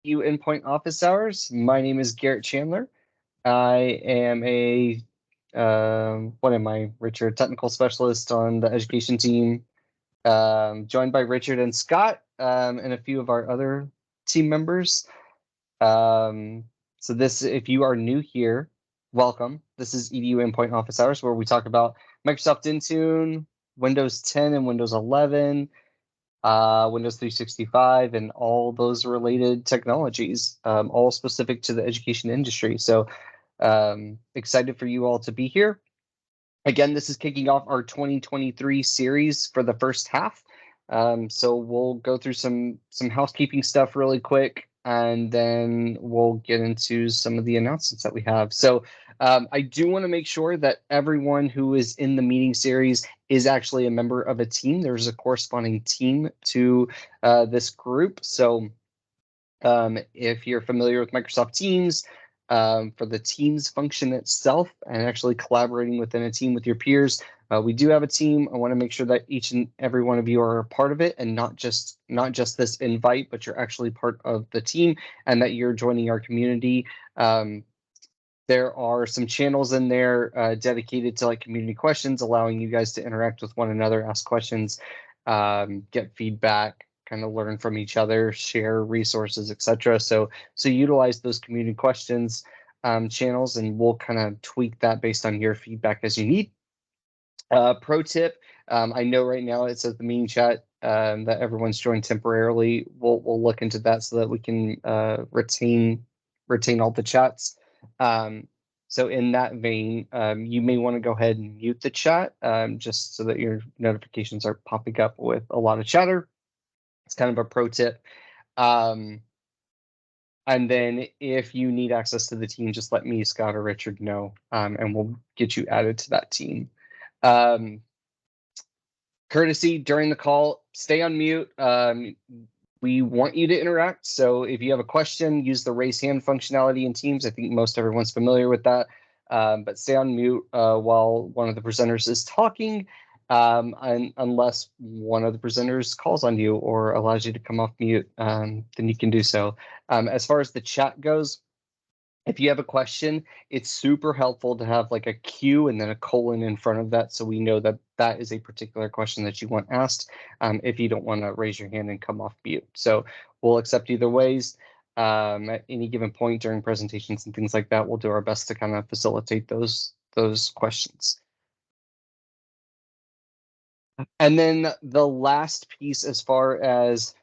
EDU Endpoint office hours. My name is Garrett Chandler. I am what am I, Richard? Technical specialist on the education team, joined by Richard and Scott, and a few of our other team members. If you are new here, welcome. This is EDU Endpoint office hours, where we talk about Microsoft Intune, Windows 10 and Windows 11, Windows 365, and all those related technologies, all specific to the education industry. So excited for you all to be here. Again, this is kicking off our 2023 series for the first half. So we'll go through some housekeeping stuff really quick, and then we'll get into some of the announcements that we have. So I do want to make sure that everyone who is in the meeting series is actually a member of a team. There's a corresponding team to this group. So if you're familiar with Microsoft Teams, for the Teams function itself and actually collaborating within a team with your peers, we do have a team. I want to make sure that each and every one of you are a part of it, and not just this invite, but you're actually part of the team and that you're joining our community. There are some channels in there dedicated to like community questions, allowing you guys to interact with one another, ask questions, get feedback, kind of learn from each other, share resources, etc. So utilize those community questions channels, and we'll kind of tweak that based on your feedback as you need. Pro tip, I know right now it says the meeting chat that everyone's joined temporarily. We'll look into that so that we can retain all the chats. So in that vein, you may want to go ahead and mute the chat just so that your notifications are popping up with a lot of chatter. It's kind of a pro tip. And then if you need access to the team, just let me, Scott, or Richard know, and we'll get you added to that team. Courtesy during the call, stay on mute. We want you to interact. So if you have a question, use the raise hand functionality in Teams. I think most everyone's familiar with that. But stay on mute while one of the presenters is talking, and unless one of the presenters calls on you or allows you to come off mute, then you can do so. As far as the chat goes, if you have a question, it's super helpful to have like a Q and then a colon in front of that, so we know that that is a particular question that you want asked, if you don't want to raise your hand and come off mute. So we'll accept either ways. At any given point during presentations and things like that, we'll do our best to kind of facilitate those questions. And then the last piece, as far as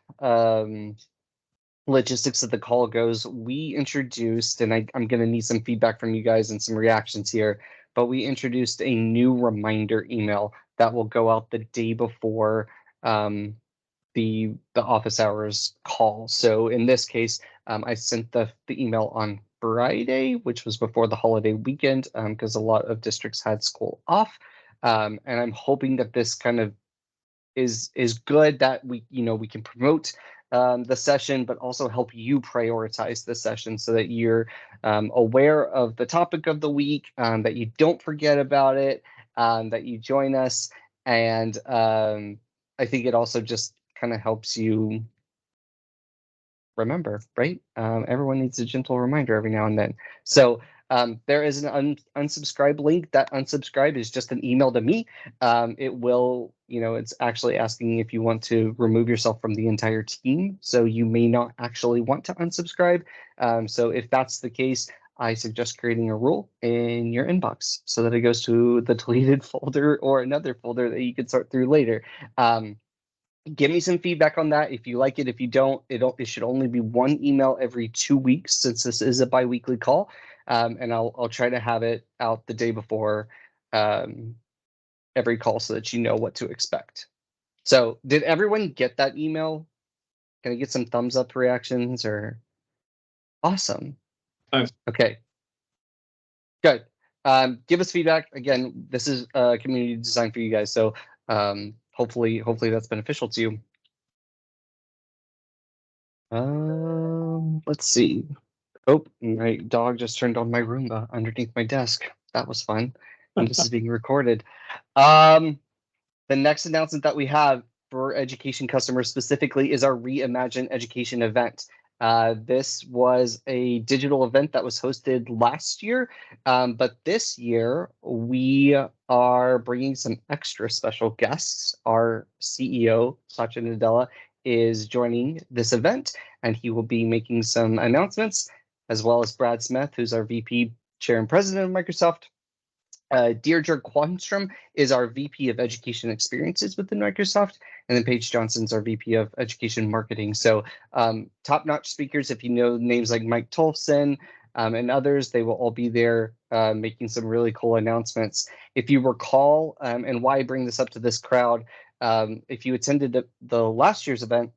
logistics of the call goes, we introduced, and I'm going to need some feedback from you guys and some reactions here, but we introduced a new reminder email that will go out the day before the office hours call. So in this case, I sent the email on Friday, which was before the holiday weekend, because a lot of districts had school off. And I'm hoping that this kind of is good, that we can promote the session, but also help you prioritize the session so that you're aware of the topic of the week, that you don't forget about it, that you join us. And I think it also just kind of helps you remember, right? Everyone needs a gentle reminder every now and then. So there is an unsubscribe link. That unsubscribe is just an email to me. It will, it's actually asking if you want to remove yourself from the entire team. So you may not actually want to unsubscribe. So if that's the case, I suggest creating a rule in your inbox so that it goes to the deleted folder or another folder that you can sort through later. Give me some feedback on that. If you like it, if you don't, it should only be one email every 2 weeks, since this is a bi-weekly call. And I'll try to have it out the day before every call so that you know what to expect. So did everyone get that email? Can I get some thumbs up reactions? Or awesome. Nice. Okay, good. Give us feedback. Again, this is community design for you guys, so hopefully that's beneficial to you. Let's see. Oh, my dog just turned on my Roomba underneath my desk. That was fun. And this is being recorded. The next announcement that we have for education customers specifically is our Reimagine Education event. This was a digital event that was hosted last year, but this year we are bringing some extra special guests. Our CEO, Satya Nadella, is joining this event, and he will be making some announcements, as well as Brad Smith, who's our VP, Chair and President of Microsoft. Deirdre Quanstrom is our VP of Education Experiences within Microsoft, and then Paige Johnson's our VP of Education Marketing. So top-notch speakers, if you know names like Mike Tolfson and others, they will all be there making some really cool announcements. If you recall, and why I bring this up to this crowd, if you attended the last year's event,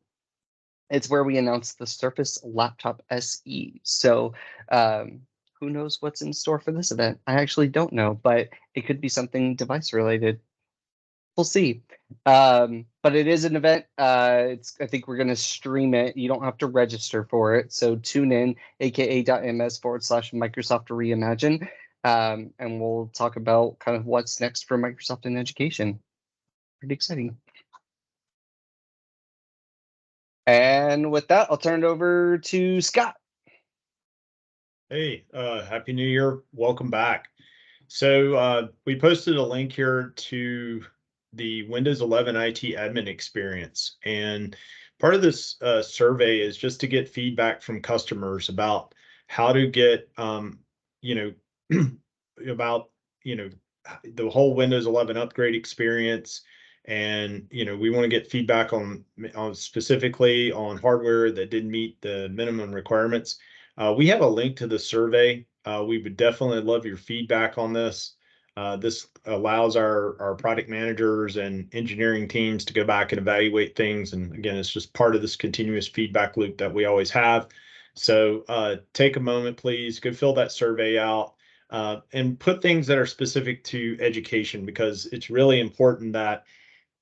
it's where we announced the Surface Laptop SE. So who knows what's in store for this event? I actually don't know, but it could be something device related. We'll see. But it is an event. I think we're going to stream it. You don't have to register for it. So tune in, aka.ms/Microsoft Reimagine. And we'll talk about kind of what's next for Microsoft in education. Pretty exciting. And with that, I'll turn it over to Scott. Hey, Happy New Year. Welcome back. So we posted a link here to the Windows 11 IT admin experience. And part of this survey is just to get feedback from customers about how to get, about, the whole Windows 11 upgrade experience. And, we want to get feedback on specifically on hardware that didn't meet the minimum requirements. We have a link to the survey. We would definitely love your feedback on this. This allows our product managers and engineering teams to go back and evaluate things. And again, it's just part of this continuous feedback loop that we always have. So take a moment, please, go fill that survey out and put things that are specific to education, because it's really important that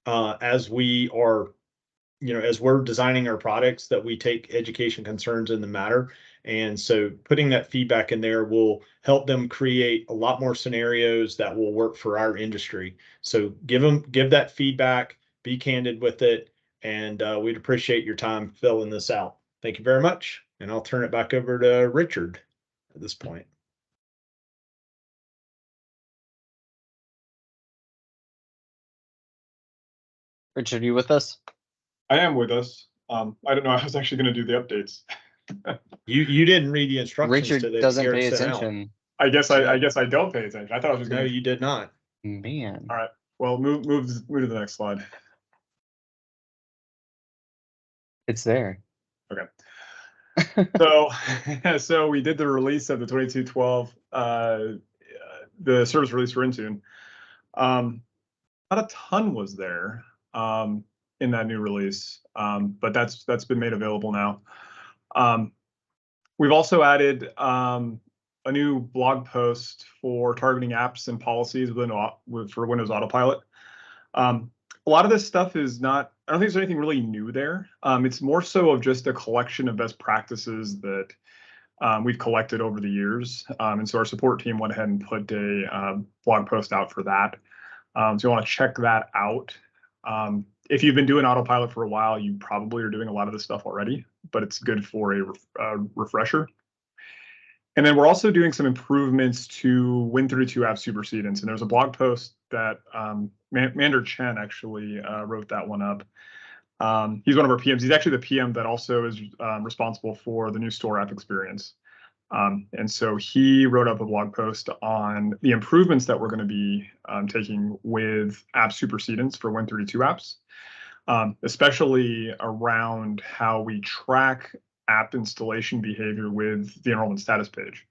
as we are, as we're designing our products, that we take education concerns in the matter. And so putting that feedback in there will help them create a lot more scenarios that will work for our industry. So give that feedback, be candid with it, and we'd appreciate your time filling this out. Thank you very much. And I'll turn it back over to Richard at this point. Richard, are you with us? I am with us. I didn't know I was actually going to do the updates. You didn't read the instructions. Richard doesn't pay attention. I guess I don't pay attention. I thought I was just No, you did not. Man. All right. Well, move to the next slide. It's there. Okay. So we did the release of the 2212, the service release for Intune. Not a ton was there in that new release, but that's been made available now. We've also added a new blog post for targeting apps and policies for Windows Autopilot. A lot of this stuff is not, I don't think there's anything really new there. It's more so of just a collection of best practices that we've collected over the years. And so our support team went ahead and put a blog post out for that. So you want to check that out. If you've been doing Autopilot for a while, you probably are doing a lot of this stuff already, but it's good for a refresher. And then we're also doing some improvements to Win32 app supersedence. And there's a blog post that Mander Chen actually wrote that one up. He's one of our PMs. He's actually the PM that also is responsible for the new store app experience. And so he wrote up a blog post on the improvements that we're going to be taking with app supersedence for Win32 apps, especially around how we track app installation behavior with the enrollment status page.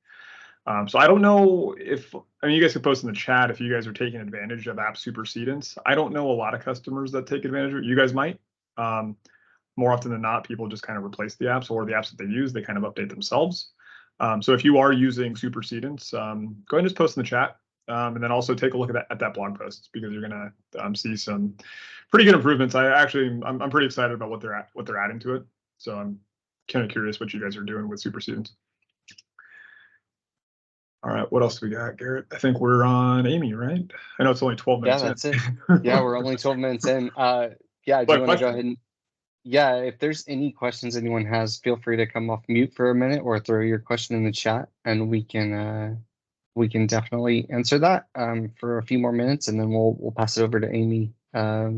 So I don't know if, you guys could post in the chat if you guys are taking advantage of app supersedence. I don't know a lot of customers that take advantage of it. You guys might. More often than not, people just kind of replace the apps, or the apps that they use, they kind of update themselves. So if you are using supersedence, go ahead and just post in the chat, and then also take a look at that blog post, because you're going to see some pretty good improvements. I'm pretty excited about what they're adding to it. So I'm kind of curious what you guys are doing with supersedence. All right, what else do we got, Garrett? I think we're on Amy, right? I know it's only 12 minutes. Yeah, that's it. Yeah, we're only 12 minutes in. Yeah, do you want to go ahead and yeah, if there's any questions anyone has, feel free to come off mute for a minute or throw your question in the chat, and we can definitely answer that for a few more minutes, and then we'll pass it over to Amy. Yeah,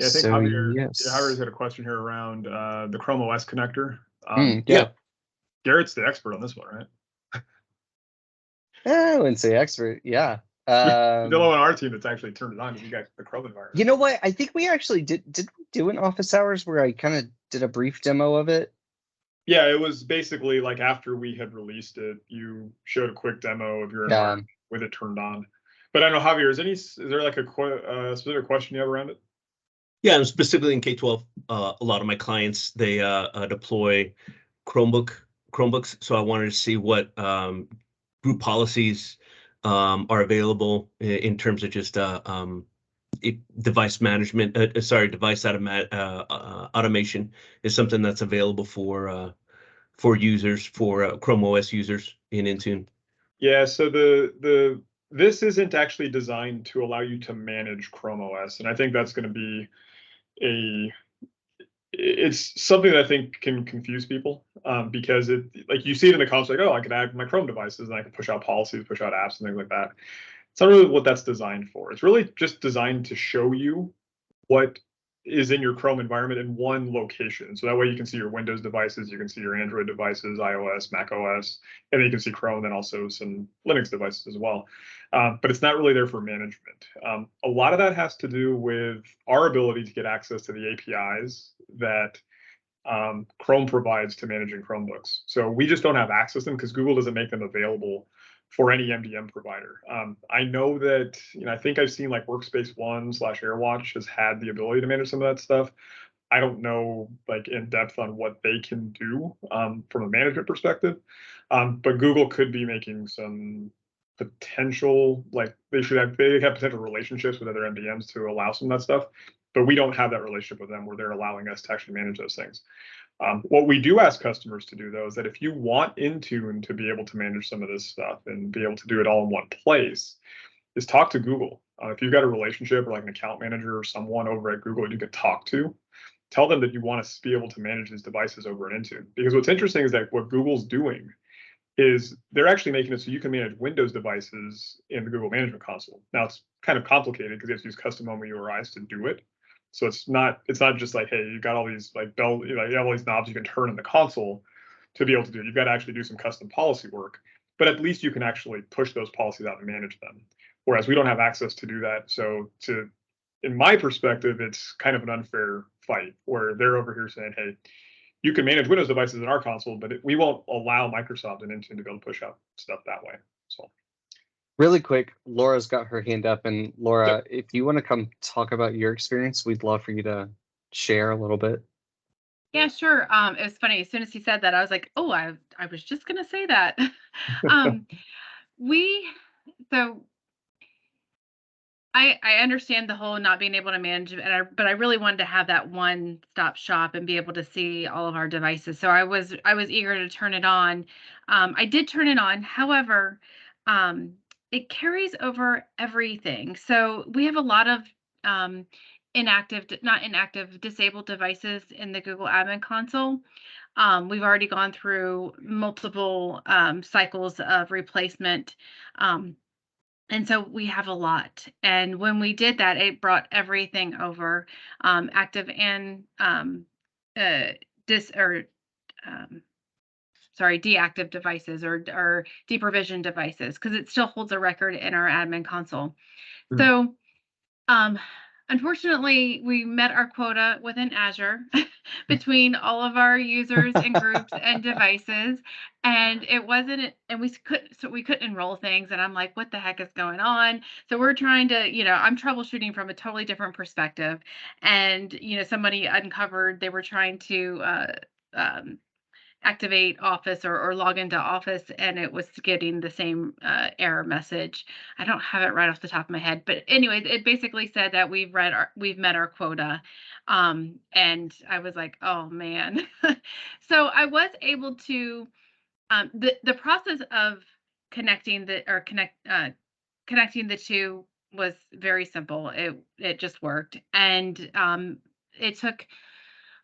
I think So Javier's yes. got a question here around the Chrome OS connector. Yeah. Garrett's the expert on this one, right? I wouldn't say expert. Yeah. The only one on our team that's actually turned it on because you got the Chrome environment. You know what? I think we actually did we do an office hours where I kind of did a brief demo of it? Yeah, it was basically like after we had released it, you showed a quick demo of your environment with it turned on. But I don't know, Javier, is there like a specific question you have around it? Yeah, and specifically in K-12, a lot of my clients, they deploy Chromebooks. So I wanted to see what group policies are available in terms of just device management. Device automation is something that's available for users, for Chrome OS users in Intune. Yeah, so this isn't actually designed to allow you to manage Chrome OS, and I think that's going to be it's something that I think can confuse people because it, like, you see it in the console, like, oh, I can add my Chrome devices and I can push out policies, push out apps and things like that. It's not really what that's designed for. It's really just designed to show you what is in your Chrome environment in one location. So that way you can see your Windows devices, you can see your Android devices, iOS, Mac OS, and then you can see Chrome, and also some Linux devices as well. But it's not really there for management. A lot of that has to do with our ability to get access to the APIs that Chrome provides to managing Chromebooks. So we just don't have access to them because Google doesn't make them available for any MDM provider. I know that, I think I've seen like Workspace ONE / AirWatch has had the ability to manage some of that stuff. I don't know like in depth on what they can do from a management perspective, but Google could be making some potential, like they have potential relationships with other MDMs to allow some of that stuff, but we don't have that relationship with them where they're allowing us to actually manage those things. What we do ask customers to do, though, is that if you want Intune to be able to manage some of this stuff and be able to do it all in one place, is talk to Google. If you've got a relationship or like an account manager or someone over at Google that you could talk to, tell them that you want to be able to manage these devices over in Intune. Because what's interesting is that what Google's doing is they're actually making it so you can manage Windows devices in the Google Management Console. Now, it's kind of complicated because you have to use custom URIs to do it. So it's not just like, hey, you got all these like you have all these knobs you can turn in the console to be able to do it. You've got to actually do some custom policy work, but at least you can actually push those policies out and manage them. Whereas we don't have access to do that. So in my perspective, it's kind of an unfair fight where they're over here saying, hey, you can manage Windows devices in our console, but we won't allow Microsoft and Intune to be able to push out stuff that way. So. Really quick, Laura's got her hand up, and Laura, if you want to come talk about your experience, we'd love for you to share a little bit. Yeah, sure. It was funny. As soon as he said that, I was like, oh, I was just gonna say that. I understand the whole not being able to manage, but I really wanted to have that one-stop shop and be able to see all of our devices. So I was eager to turn it on. I did turn it on. However, it carries over everything. So we have a lot of disabled devices in the Google Admin Console. We've already gone through multiple cycles of replacement. And so we have a lot. And when we did that, it brought everything over, active and deactive devices or deprovision devices, because it still holds a record in our admin console. So unfortunately, we met our quota within Azure between all of our users and groups and devices, and we couldn't enroll things. And I'm like, what the heck is going on? So we're trying to, I'm troubleshooting from a totally different perspective. And, somebody uncovered, they were trying to activate Office or log into Office, and it was getting the same error message. I don't have it right off the top of my head, but anyway, it basically said that we've met our quota, and I was like, oh man. So I was able to the process of connecting the two was very simple. It just worked, and it took,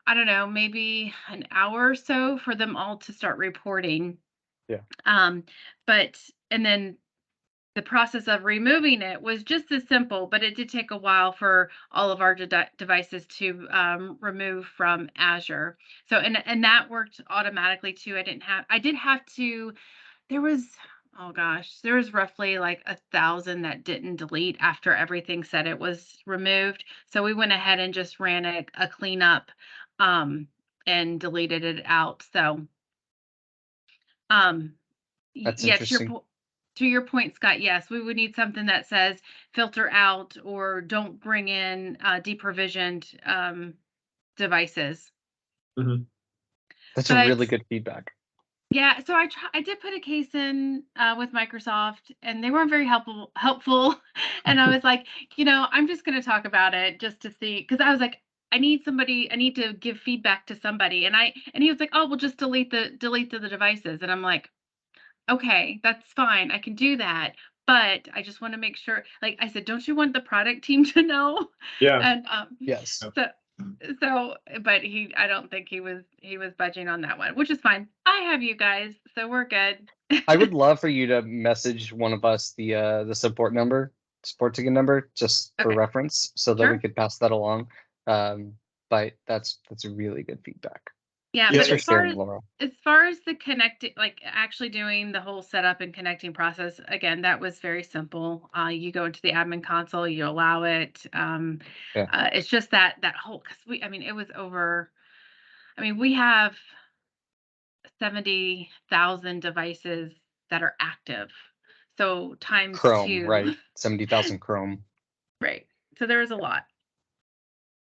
I don't know, maybe an hour or so for them all to start reporting. Yeah. But and then the process of removing it was just as simple, but it did take a while for all of our devices to remove from Azure. So and that worked automatically too. I did have to. There was, oh gosh, there was roughly like 1,000 that didn't delete after everything said it was removed. So we went ahead and just ran a cleanup um, and deleted it out. So um, That's yeah, interesting. to your point, Scott, yes, we would need something that says filter out or don't bring in deprovisioned devices. That's a But really good feedback. yeah, so I did put a case in with Microsoft, and they weren't very helpful. And I was like, I'm just going to talk about it just to see, because I was like, I need to give feedback to somebody, and he was like, oh, well, just delete the devices, and I'm like, okay, that's fine, I can do that, but I just want to make sure. Like I said, don't you want the product team to know? Yeah. And Yes. so, but I don't think he was budging on that one, which is fine. I have you guys, so we're good. I would love for you to message one of us the support ticket number, just for Okay. reference, so that we Sure. could pass that along. But that's a really good feedback. Yeah, Yeah, but Thanks for sharing, Laura. as far as the connecting, like actually doing the whole setup and connecting process, again, that was very simple. You go into the admin console, you allow it. Yeah. It's just that whole, because it was over. We have 70,000 devices that are active. So times Chrome, 2. right? 70,000 Chrome. Right. So there is a lot.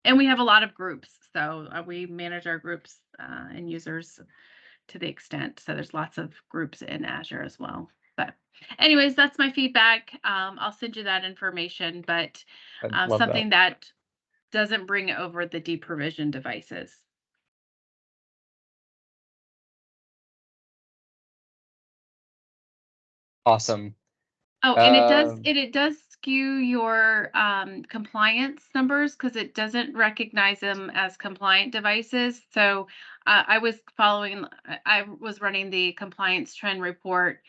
And we have a lot of groups. So we manage our groups and users to the extent. So there's lots of groups in Azure as well. But anyways, that's my feedback. I'll send you that information, but I love something that doesn't bring over the deprovisioned devices. Awesome. Oh, and it does skew your compliance numbers because it doesn't recognize them as compliant devices. So I was running the compliance trend report,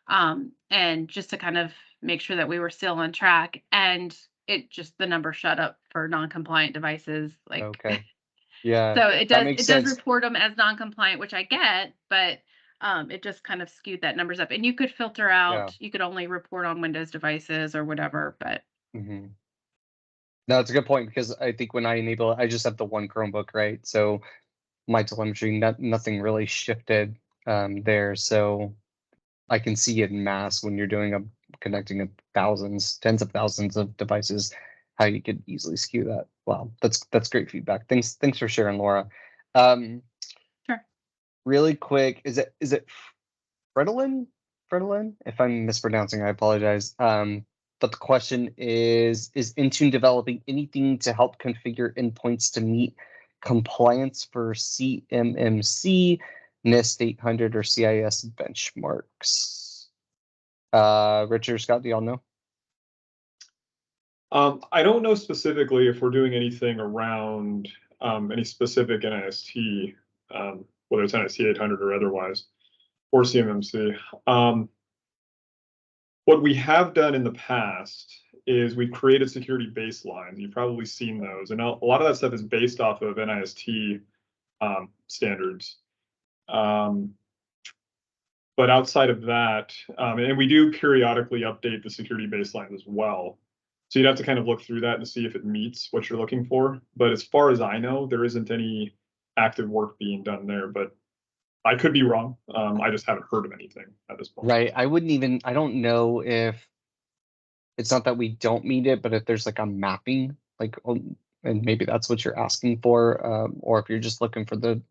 and just to kind of make sure that we were still on track, and the number shut up for non-compliant devices. Like, Okay. Yeah. so it That makes does sense. report them as non-compliant, which I get, but it just kind of skewed that numbers up. And you could filter out, you could only report on Windows devices or whatever, but Mm-hmm. No, it's a good point, because I think when I enable it, I just have the one Chromebook, right? So my telemetry, nothing really shifted there. So I can see it in mass when you're connecting tens of thousands of devices, how you could easily skew that. Wow, that's great feedback. Thanks for sharing, Laura. sure. Really quick, is it Fredolin? Fredolin? If I'm mispronouncing, I apologize. But the question is Intune developing anything to help configure endpoints to meet compliance for CMMC, NIST 800, or CIS benchmarks? Richard, Scott, do y'all know? I don't know specifically if we're doing anything around any specific NIST, whether it's NIST 800 or otherwise, or CMMC. What we have done in the past is we've created security baselines. You've probably seen those, and a lot of that stuff is based off of NIST standards. But outside of that, and we do periodically update the security baselines as well. So you'd have to kind of look through that to see if it meets what you're looking for. But as far as I know, there isn't any active work being done there, but I could be wrong. I just haven't heard of anything at this point. Right. I don't know if it's not that we don't meet it, but if there's like a mapping, like, and maybe that's what you're asking for, or if you're just looking for the,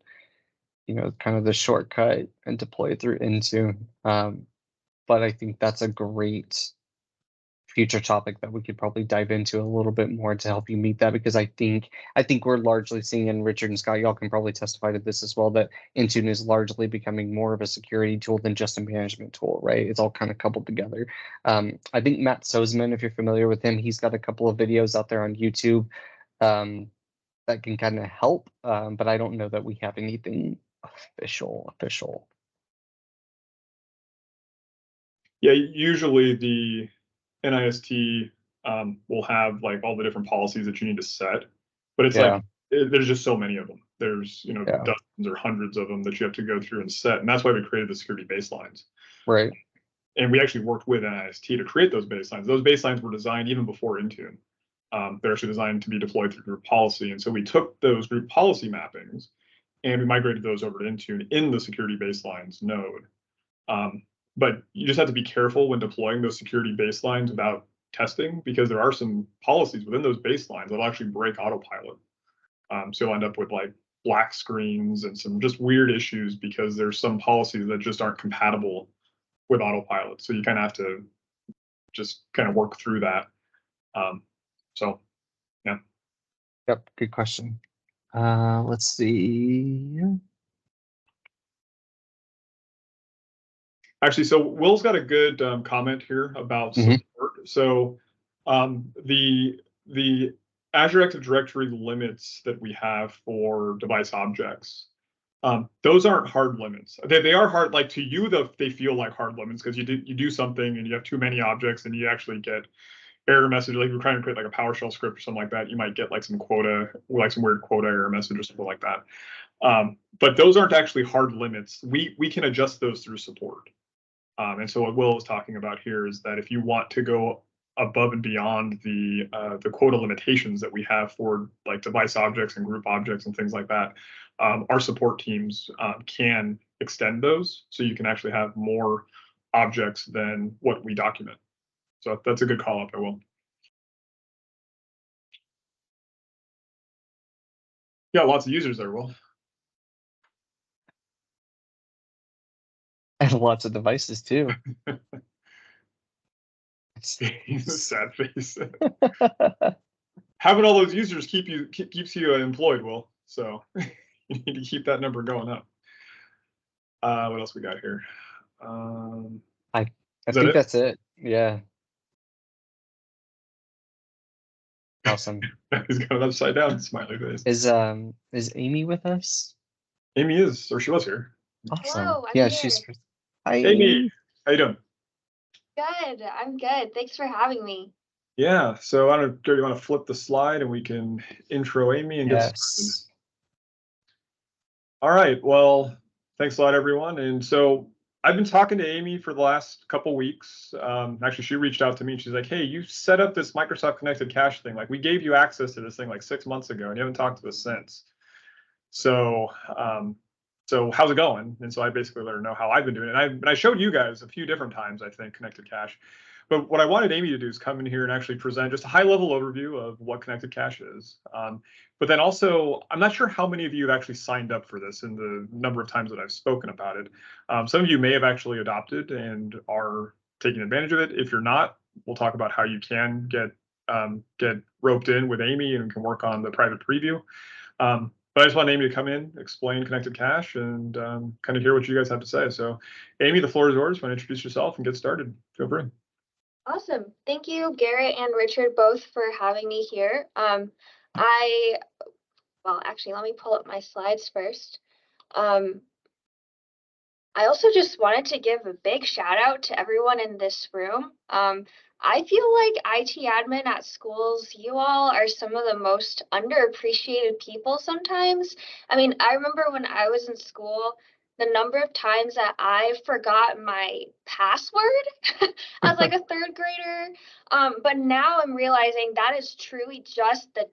kind of the shortcut and deploy it through Intune. But I think that's a great future topic that we could probably dive into a little bit more to help you meet that, because I think we're largely seeing, and Richard and Scott, y'all can probably testify to this as well, that Intune is largely becoming more of a security tool than just a management tool, right? It's all kind of coupled together. I think Matt Sozman, if you're familiar with him, he's got a couple of videos out there on YouTube that can kind of help, but I don't know that we have anything official. Yeah, usually the NIST will have like all the different policies that you need to set, but it's like there's just so many of them. There's dozens or hundreds of them that you have to go through and set, and that's why we created the security baselines. Right. And we actually worked with NIST to create those baselines. Those baselines were designed even before Intune. They're actually designed to be deployed through group policy, and so we took those group policy mappings and we migrated those over to Intune in the security baselines node. But you just have to be careful when deploying those security baselines about testing, because there are some policies within those baselines that'll actually break autopilot. So you'll end up with like black screens and some just weird issues because there's some policies that just aren't compatible with autopilot. So you kind of have to just kind of work through that. So, yeah. Yep, good question. Let's see. Actually, so Will's got a good comment here about support. So the Azure Active Directory limits that we have for device objects, those aren't hard limits. They are hard, like to you, they feel like hard limits because you do something and you have too many objects and you actually get error message. Like you're trying to create like a PowerShell script or something like that, you might get like some quota, like some weird quota error message or something like that. But those aren't actually hard limits. We can adjust those through support. And so what Will is talking about here is that if you want to go above and beyond the quota limitations that we have for like device objects and group objects and things like that, our support teams can extend those, so you can actually have more objects than what we document. So that's a good call up, I will. Yeah, lots of users there, Will. And lots of devices too. Sad face. Having all those users keeps you employed, Will. So you need to keep that number going up. What else we got here? I think that's it. Yeah. Awesome. He's got an upside down smiley face. Is Amy with us? Amy is, or she was here. Awesome. Hello, I'm yeah, here. Hi, Amy. How you doing? Good. I'm good. Thanks for having me. Yeah. So I don't know, do you want to flip the slide and we can intro Amy and get started? All right. Well, thanks a lot, everyone. And so I've been talking to Amy for the last couple weeks. Actually, she reached out to me and she's like, hey, you set up this Microsoft Connected Cache thing. Like we gave you access to this thing like 6 months ago and you haven't talked to us since. So how's it going? And so I basically let her know how I've been doing it. And I showed you guys a few different times, I think, Connected Cache. But what I wanted Amy to do is come in here and actually present just a high-level overview of what Connected Cache is. But then also, I'm not sure how many of you have actually signed up for this in the number of times that I've spoken about it. Some of you may have actually adopted and are taking advantage of it. If you're not, we'll talk about how you can get roped in with Amy and can work on the private preview. But I just want Amy to come in, explain Connected Cache, and kind of hear what you guys have to say. So, Amy, the floor is yours. Want to introduce yourself and get started? Feel free. Awesome. Thank you, Garrett and Richard, both for having me here. Well, actually, let me pull up my slides first. I also just wanted to give a big shout out to everyone in this room. I feel like IT admin at schools, you all are some of the most underappreciated people sometimes. I mean, I remember when I was in school, the number of times that I forgot my password as like a third grader. But now I'm realizing that is truly just the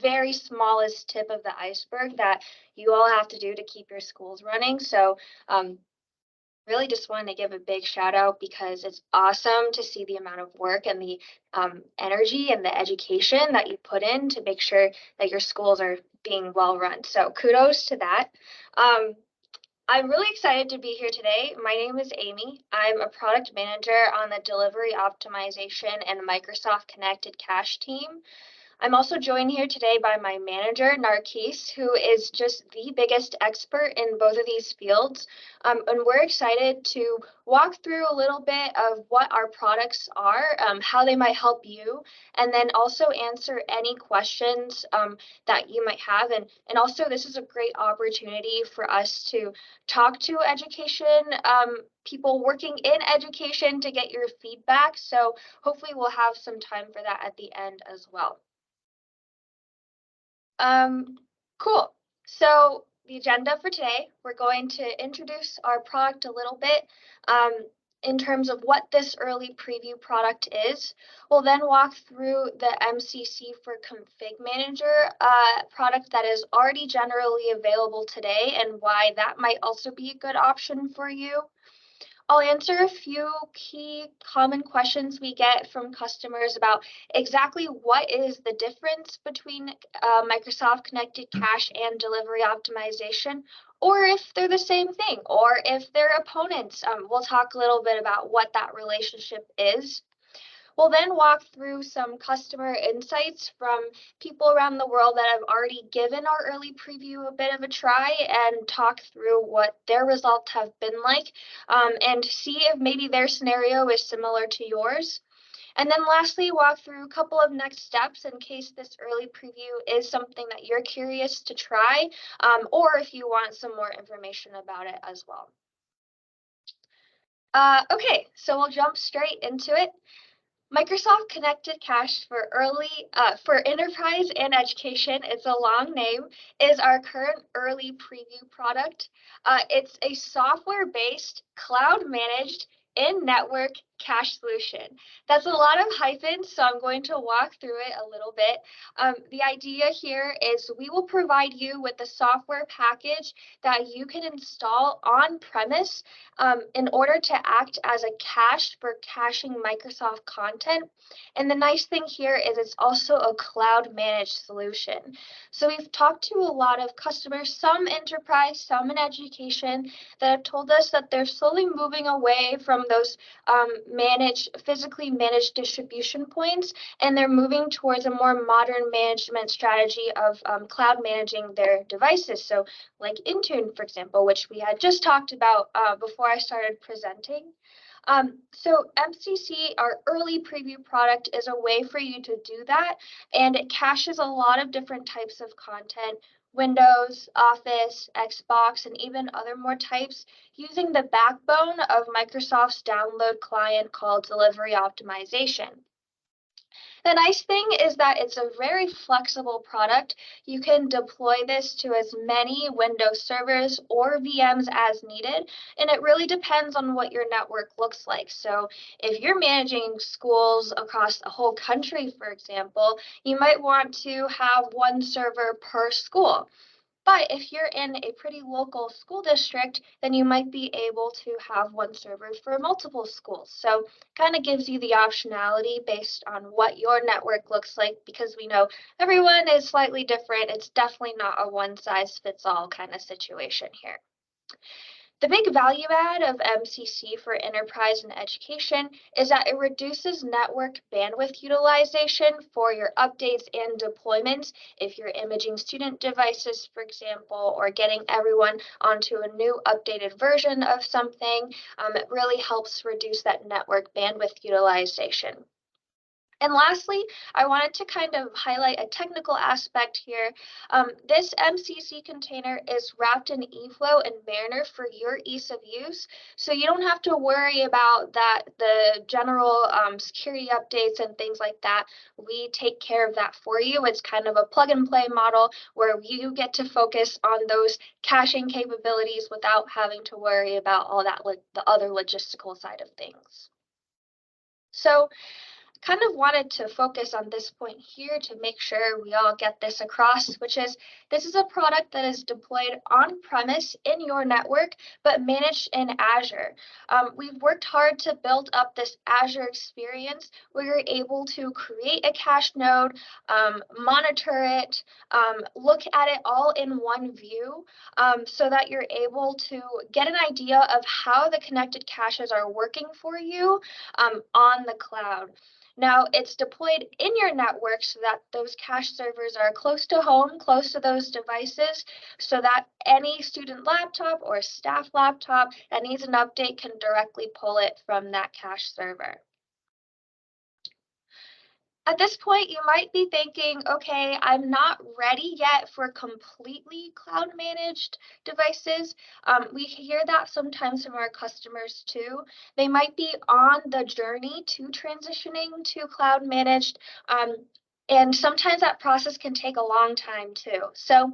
very smallest tip of the iceberg that you all have to do to keep your schools running. So really just wanted to give a big shout out because it's awesome to see the amount of work and the energy and the education that you put in to make sure that your schools are being well run. So kudos to that. I'm really excited to be here today. My name is Amy. I'm a product manager on the delivery optimization and Microsoft Connected Cache team. I'm also joined here today by my manager, Narkis, who is just the biggest expert in both of these fields. And we're excited to walk through a little bit of what our products are, how they might help you, and then also answer any questions that you might have. And also, this is a great opportunity for us to talk to education people working in education to get your feedback. So hopefully we'll have some time for that at the end as well. Cool. So the agenda for today, we're going to introduce our product a little bit in terms of what this early preview product is. We'll then walk through the MCC for Config Manager product that is already generally available today and why that might also be a good option for you. I'll answer a few key common questions we get from customers about exactly what is the difference between Microsoft Connected Cache and delivery optimization, or if they're the same thing, or if they're opponents. We'll talk a little bit about what that relationship is. We'll then walk through some customer insights from people around the world that have already given our early preview a bit of a try and talk through what their results have been like and see if maybe their scenario is similar to yours. And then lastly, walk through a couple of next steps in case this early preview is something that you're curious to try, or if you want some more information about it as well. Okay, so we'll jump straight into it. Microsoft Connected Cache for enterprise and education, it's a long name, is our current early preview product. It's a software-based, cloud-managed, in-network cache solution. That's a lot of hyphens, so I'm going to walk through it a little bit. The idea here is we will provide you with a software package that you can install on-premise in order to act as a cache for caching Microsoft content. And the nice thing here is it's also a cloud-managed solution. So we've talked to a lot of customers, some enterprise, some in education, that have told us that they're slowly moving away from those physically managed distribution points, and they're moving towards a more modern management strategy of cloud managing their devices. So like Intune, for example, which we had just talked about before I started presenting. So MCC, our early preview product, is a way for you to do that, and it caches a lot of different types of content, Windows, Office, Xbox, and even other more types, using the backbone of Microsoft's download client called Delivery Optimization. The nice thing is that it's a very flexible product. You can deploy this to as many Windows servers or VMs as needed, and it really depends on what your network looks like. So if you're managing schools across the whole country, for example, you might want to have one server per school. But if you're in a pretty local school district, then you might be able to have one server for multiple schools. So kind of gives you the optionality based on what your network looks like, because we know everyone is slightly different. It's definitely not a one size fits all kind of situation here. The big value add of MCC for enterprise and education is that it reduces network bandwidth utilization for your updates and deployments. If you're imaging student devices, for example, or getting everyone onto a new updated version of something, it really helps reduce that network bandwidth utilization. And lastly, I wanted to kind of highlight a technical aspect here. This MCC container is wrapped in eFlow and Mariner for your ease of use. So you don't have to worry about that, the general security updates and things like that. We take care of that for you. It's kind of a plug and play model where you get to focus on those caching capabilities without having to worry about all that, the other logistical side of things. So kind of wanted to focus on this point here to make sure we all get this across, which is this is a product that is deployed on premise in your network, but managed in Azure. We've worked hard to build up this Azure experience where you're able to create a cache node, monitor it, look at it all in one view, so that you're able to get an idea of how the connected caches are working for you on the cloud. Now it's deployed in your network so that those cache servers are close to home, close to those devices, so that any student laptop or staff laptop that needs an update can directly pull it from that cache server. At this point, you might be thinking, okay, I'm not ready yet for completely cloud managed devices. We hear that sometimes from our customers too. They might be on the journey to transitioning to cloud managed. And sometimes that process can take a long time too. So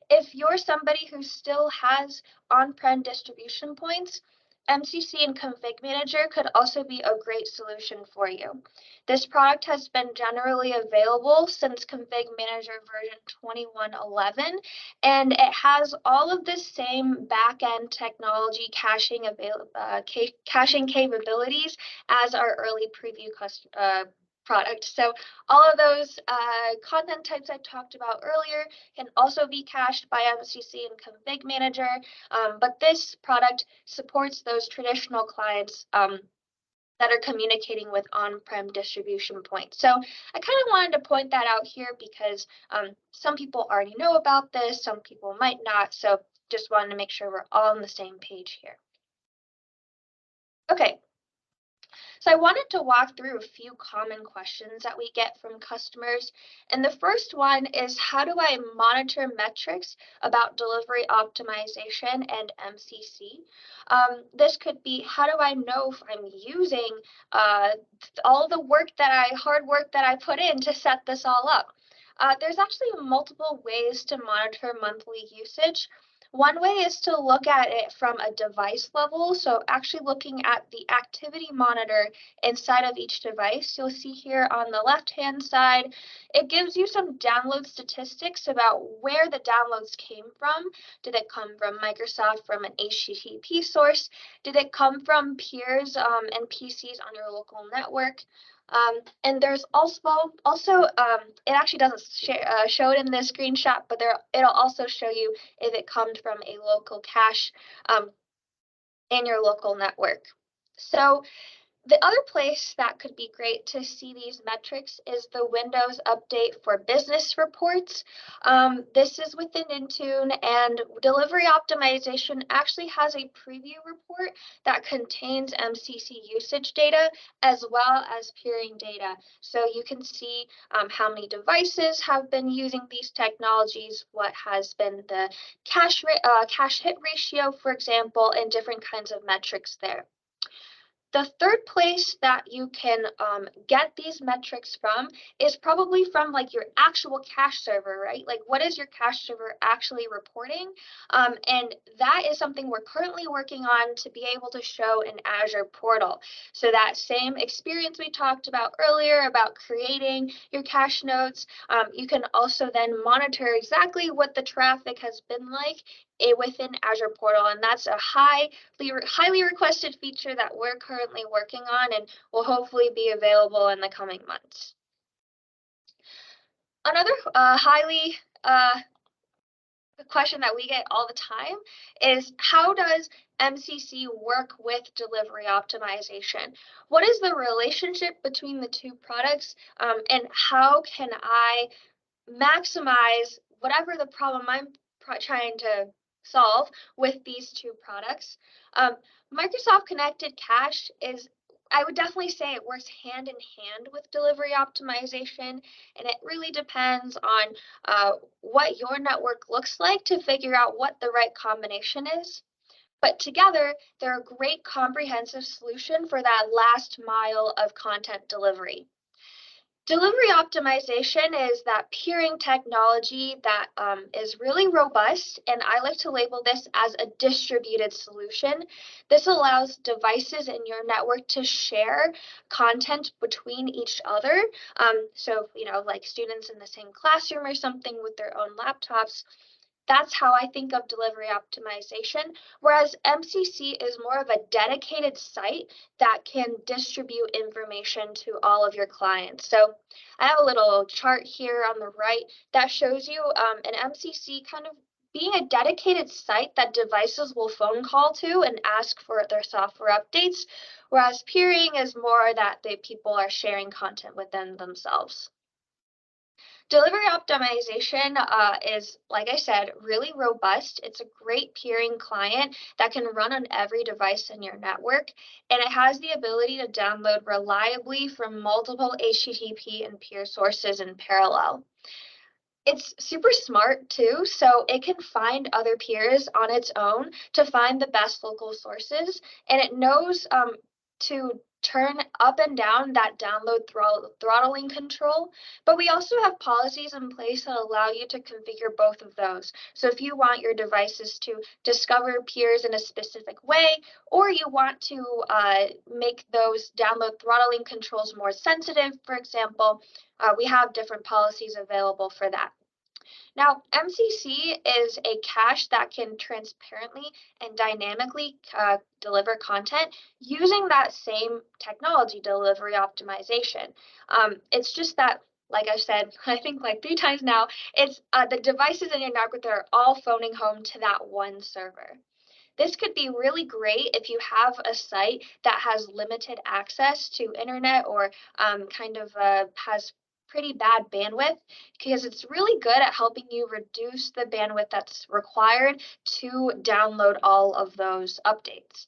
if you're somebody who still has on-prem distribution points, MCC and Config Manager could also be a great solution for you. This product has been generally available since Config Manager version 21.11, and it has all of the same back-end technology caching capabilities as our early preview product. So all of those content types I talked about earlier can also be cached by MCC and Config Manager, but this product supports those traditional clients that are communicating with on-prem distribution points. So I kind of wanted to point that out here because some people already know about this, some people might not, so just wanted to make sure we're all on the same page here. Okay. So I wanted to walk through a few common questions that we get from customers. And the first one is, how do I monitor metrics about delivery optimization and MCC? This could be, how do I know if I'm using all the hard work that I put in to set this all up? There's actually multiple ways to monitor monthly usage. One way is to look at it from a device level. So actually looking at the activity monitor inside of each device. You'll see here on the left-hand side, it gives you some download statistics about where the downloads came from. Did it come from Microsoft from an HTTP source? Did it come from peers and PCs on your local network? And there's also it actually doesn't show it in this screenshot, but it'll also show you if it comes from a local cache in your local network. So the other place that could be great to see these metrics is the Windows Update for Business reports. This is within Intune, and Delivery Optimization actually has a preview report that contains MCC usage data as well as peering data. So you can see how many devices have been using these technologies, what has been the cache hit ratio, for example, and different kinds of metrics there. The third place that you can get these metrics from is probably from like your actual cache server, right? Like what is your cache server actually reporting? And that is something we're currently working on to be able to show in Azure portal. So that same experience we talked about earlier about creating your cache nodes, you can also then monitor exactly what the traffic has been like within Azure portal. And that's a highly requested feature that we're currently working on and will hopefully be available in the coming months. Another question that we get all the time is, how does MCC work with delivery optimization? What is the relationship between the two products, and how can I maximize whatever the problem I'm trying to solve with these two products? Microsoft Connected Cache I would definitely say it works hand in hand with delivery optimization, and it really depends on what your network looks like to figure out what the right combination is. But together, they're a great comprehensive solution for that last mile of content delivery. Delivery optimization is that peering technology that is really robust, and I like to label this as a distributed solution. This allows devices in your network to share content between each other. So, like students in the same classroom or something with their own laptops. That's how I think of delivery optimization, whereas MCC is more of a dedicated site that can distribute information to all of your clients. So I have a little chart here on the right that shows you an MCC kind of being a dedicated site that devices will phone call to and ask for their software updates, whereas peering is more that people are sharing content within themselves. Delivery optimization is, like I said, really robust. It's a great peering client that can run on every device in your network, and it has the ability to download reliably from multiple HTTP and peer sources in parallel. It's super smart too, so it can find other peers on its own to find the best local sources, and it knows to turn up and down that download throttling control. But we also have policies in place that allow you to configure both of those. So if you want your devices to discover peers in a specific way, or you want to make those download throttling controls more sensitive, for example, we have different policies available for that. Now, MCC is a cache that can transparently and dynamically deliver content using that same technology, delivery optimization. It's just that, like I said, I think like 3 times now, it's the devices in your network that are all phoning home to that one server. This could be really great if you have a site that has limited access to internet or has pretty bad bandwidth, because it's really good at helping you reduce the bandwidth that's required to download all of those updates.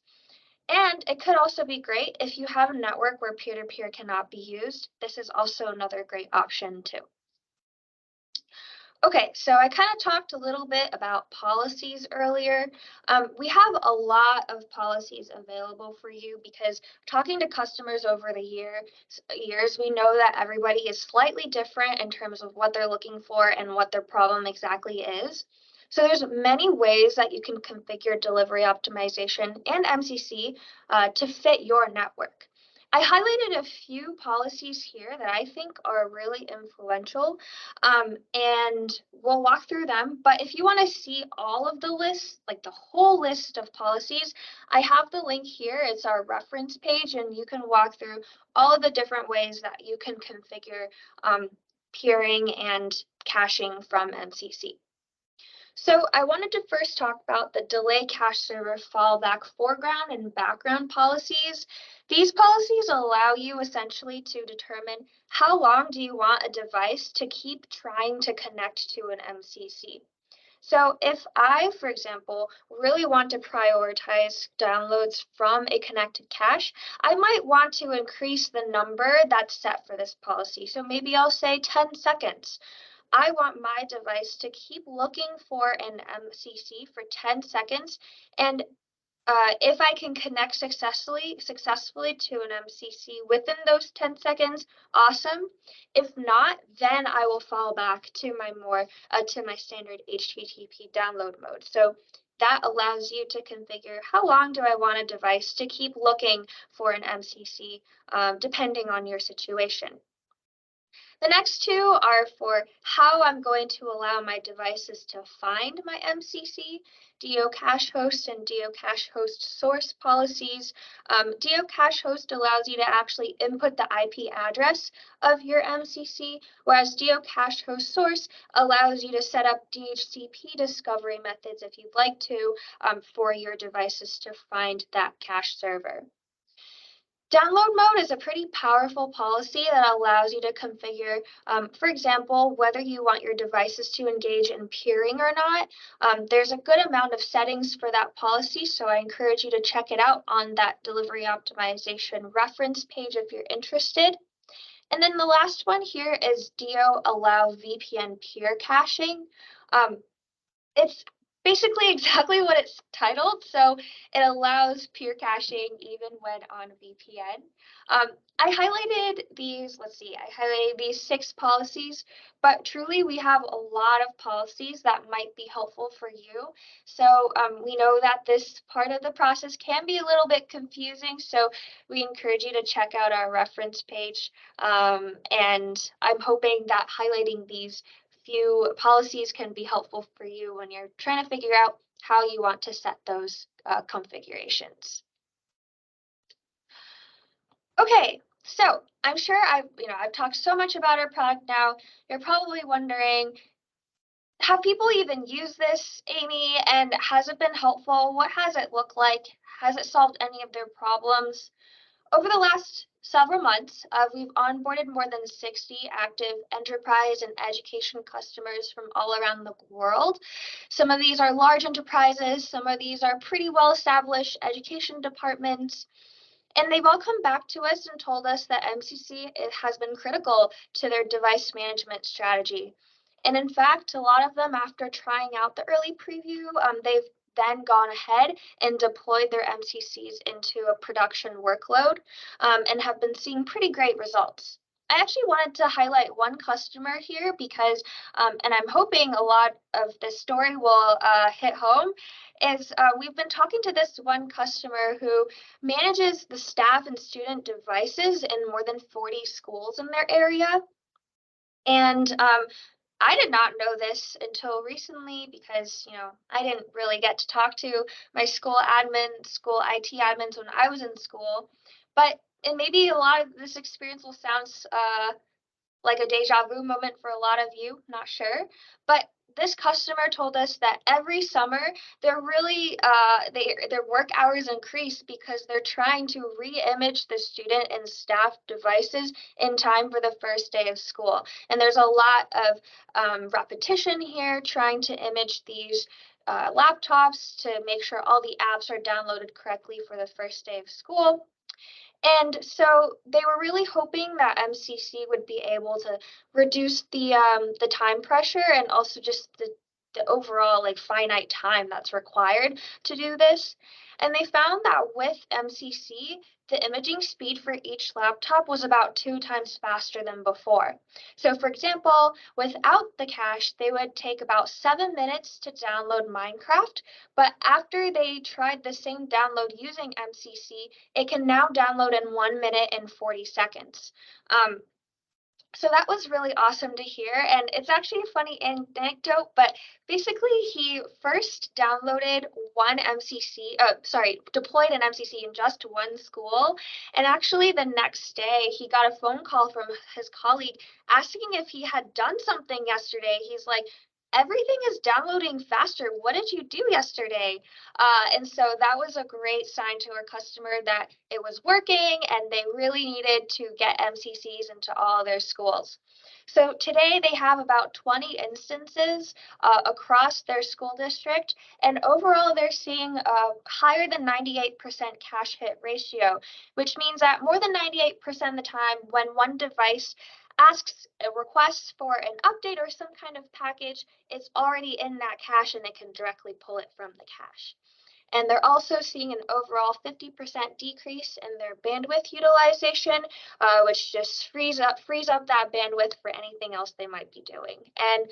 And it could also be great if you have a network where peer-to-peer cannot be used. This is also another great option too. Okay, so I kind of talked a little bit about policies earlier. We have a lot of policies available for you because talking to customers over the years, we know that everybody is slightly different in terms of what they're looking for and what their problem exactly is. So there's many ways that you can configure delivery optimization and MCC to fit your network. I highlighted a few policies here that I think are really influential, and we'll walk through them. But if you want to see all of the lists, like the whole list of policies, I have the link here. It's our reference page, and you can walk through all of the different ways that you can configure peering and caching from MCC. So I wanted to first talk about the delay cache server fallback foreground and background policies. These policies allow you essentially to determine how long do you want a device to keep trying to connect to an MCC. So if I, for example, really want to prioritize downloads from a connected cache, I might want to increase the number that's set for this policy. So maybe I'll say 10 seconds. I want my device to keep looking for an MCC for 10 seconds. And if I can connect successfully to an MCC within those 10 seconds, awesome. If not, then I will fall back to my standard HTTP download mode. So that allows you to configure how long do I want a device to keep looking for an MCC, depending on your situation. The next two are for how I'm going to allow my devices to find my MCC, DO cache host and DO cache host source policies. DO cache host allows you to actually input the IP address of your MCC, whereas DO cache host source allows you to set up DHCP discovery methods if you'd like to for your devices to find that cache server. Download mode is a pretty powerful policy that allows you to configure, for example, whether you want your devices to engage in peering or not. There's a good amount of settings for that policy, so I encourage you to check it out on that delivery optimization reference page if you're interested. And then the last one here is DO allow VPN peer caching. It's basically exactly what it's titled. So it allows peer caching even when on VPN. I highlighted these, I highlighted these 6 policies, but truly we have a lot of policies that might be helpful for you. So we know that this part of the process can be a little bit confusing, so we encourage you to check out our reference page. And I'm hoping that highlighting these few policies can be helpful for you when you're trying to figure out how you want to set those configurations. Okay, so I'm sure I've talked so much about our product now. You're probably wondering, have people even used this, Amy? And has it been helpful? What has it looked like? Has it solved any of their problems? Over the last several months, we've onboarded more than 60 active enterprise and education customers from all around the world. Some of these are large enterprises, some of these are pretty well-established education departments, and they've all come back to us and told us that MCC has been critical to their device management strategy. And in fact, a lot of them, after trying out the early preview, they've then gone ahead and deployed their MCCs into a production workload, and have been seeing pretty great results. I actually wanted to highlight one customer here because, and I'm hoping a lot of this story will hit home, is we've been talking to this one customer who manages the staff and student devices in more than 40 schools in their area. And I did not know this until recently because, I didn't really get to talk to my school IT admins when I was in school. And maybe a lot of this experience will sound like a deja vu moment for a lot of you, not sure. But this customer told us that every summer they're really their work hours increase because they're trying to re-image the student and staff devices in time for the first day of school. And there's a lot of repetition here, trying to image these laptops to make sure all the apps are downloaded correctly for the first day of school. And so they were really hoping that MCC would be able to reduce the time pressure and also just the overall finite time that's required to do this. And they found that with MCC, the imaging speed for each laptop was about 2 times faster than before. So for example, without the cache, they would take about 7 minutes to download Minecraft, but after they tried the same download using MCC, it can now download in 1 minute and 40 seconds. So that was really awesome to hear. And it's actually a funny anecdote, but basically he first deployed an MCC in just one school. And actually the next day he got a phone call from his colleague asking if he had done something yesterday. He's like, everything is downloading faster. What did you do yesterday? And so that was a great sign to our customer that it was working and they really needed to get MCCs into all their schools. So today they have about 20 instances across their school district, and overall they're seeing a higher than 98% cache hit ratio, which means that more than 98% of the time when one device asks a request for an update or some kind of package, it's already in that cache and it can directly pull it from the cache. And they're also seeing an overall 50% decrease in their bandwidth utilization, which just frees up that bandwidth for anything else they might be doing. And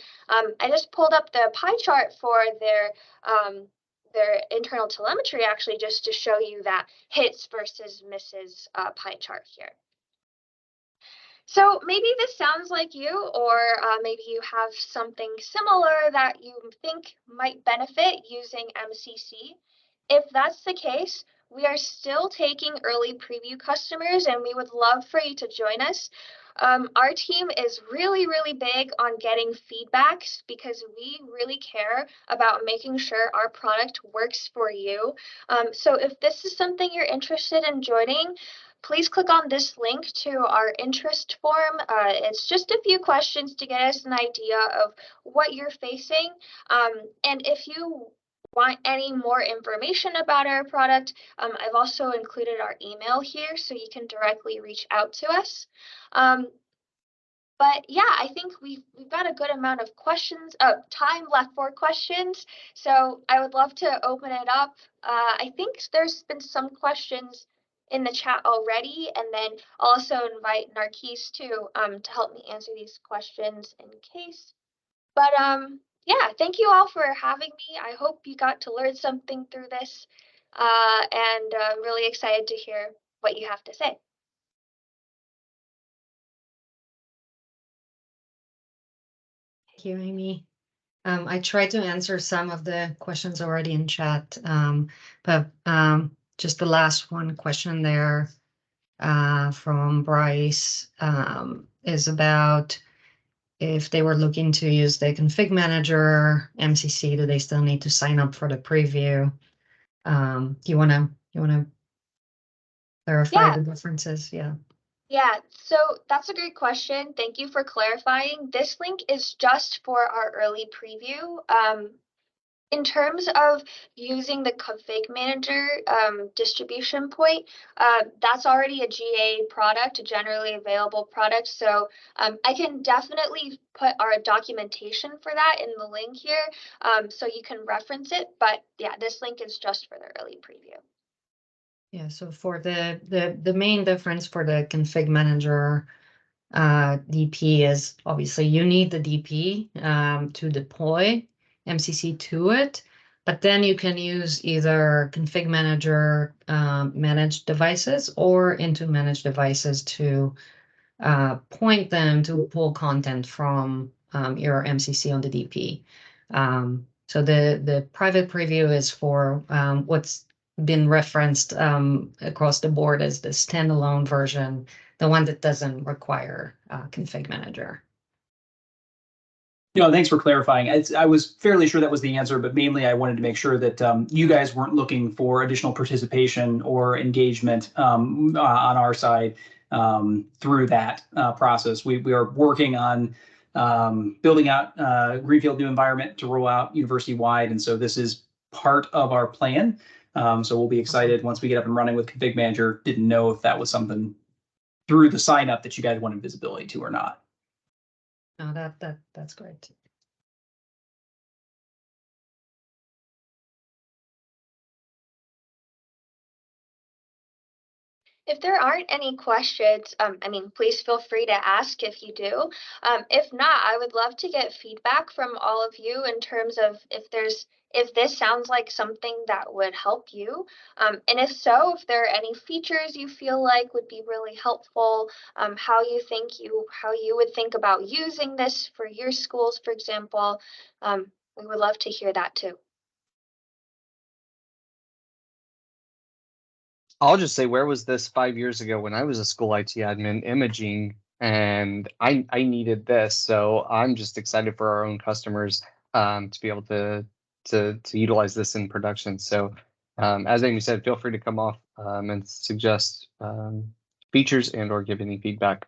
I just pulled up the pie chart for their internal telemetry, actually, just to show you that hits versus misses pie chart here. So maybe this sounds like you, or maybe you have something similar that you think might benefit using MCC. If that's the case, we are still taking early preview customers, and we would love for you to join us. Our team is really, really big on getting feedbacks because we really care about making sure our product works for you. So if this is something you're interested in joining, please click on this link to our interest form. It's just a few questions to get us an idea of what you're facing. And if you want any more information about our product, I've also included our email here so you can directly reach out to us. But yeah, I think we've got a good amount of time left for questions. So I would love to open it up. I think there's been some questions in the chat already, and then also invite Narkis to help me answer these questions in case. But yeah, thank you all for having me. I hope you got to learn something through this, and I'm really excited to hear what you have to say. Thank you, Amy. I tried to answer some of the questions already in chat, but just the last one question there from Bryce is about if they were looking to use the config manager, MCC, do they still need to sign up for the preview? You wanna clarify the differences? Yeah. Yeah, so that's a great question. Thank you for clarifying. This link is just for our early preview. In terms of using the config manager distribution point, that's already a GA product, a generally available product. So I can definitely put our documentation for that in the link here, so you can reference it. But yeah, this link is just for the early preview. Yeah, so for the main difference for the config manager DP is obviously you need the DP to deploy MCC to it, but then you can use either config manager managed devices or into managed devices to point them to pull content from your MCC on the DP. So the private preview is for what's been referenced across the board as the standalone version, the one that doesn't require config manager. Thanks for clarifying. I was fairly sure that was the answer, but mainly I wanted to make sure that you guys weren't looking for additional participation or engagement on our side through that process. We are working on building out greenfield new environment to roll out university-wide, and so this is part of our plan. So we'll be excited once we get up and running with config manager. Didn't know if that was something through the sign up that you guys wanted visibility to or not. No, that's great. If there aren't any questions, I mean, please feel free to ask if you do. If not, I would love to get feedback from all of you in terms of if this sounds like something that would help you. And if so, if there are any features you feel like would be really helpful, how you would think about using this for your schools, for example, we would love to hear that too. I'll just say, where was this 5 years ago when I was a school IT admin imaging, and I needed this. So I'm just excited for our own customers to be able to utilize this in production. So as Amy said, feel free to come off and suggest features and or give any feedback.